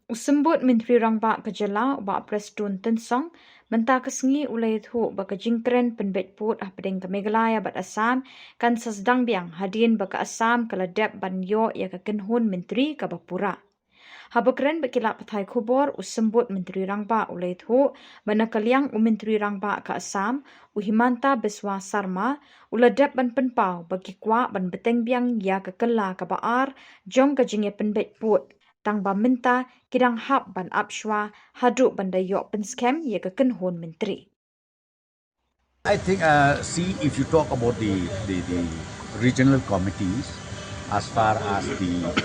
Usembut Myntri Rangba Khubborjylla ba Prestun Tensong menta kesengi ulai thu ba Kren Pynbeit put pedeng ke Meghalaya bat Assam kan Sdang Biang hadin ba ke Assam kaladep ban yo ya ke Kynhun Myntri ka bapura. Kren bekila pathai Khubor usembut Myntri Rangba ulai thu manakaliang Myntri Rangba ke Assam uhimanta beswa sarma uladep ban penpau bagi kwa ban beteng biang ya ke kela ka baar jong ke jinge Pynbeit put tang ba minta kidang hap ban Shwa Haduh ban dayok pen scam ye ke Kynhun Myntri. I think, see, if you talk about the regional committees, as far as the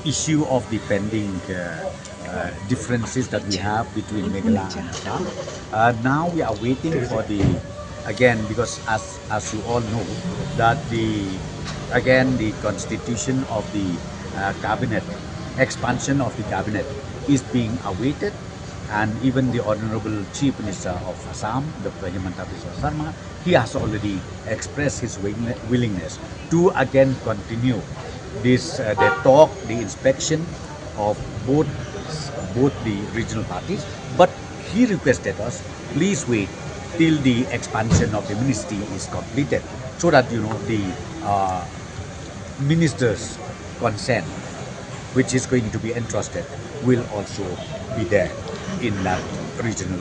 issue of the pending differences that we have between Meghalaya and Assam, now we are waiting for the, again, because as you all know, that the constitution of the cabinet, expansion of the cabinet is being awaited, and even the Honorable Chief Minister of Assam, the Prime Minister Sharma, he has already expressed his willingness to again continue this the inspection of both the regional parties, but he requested us, please wait till the expansion of the ministry is completed, so that the minister's consent, which is going to be entrusted, will also be there in that regional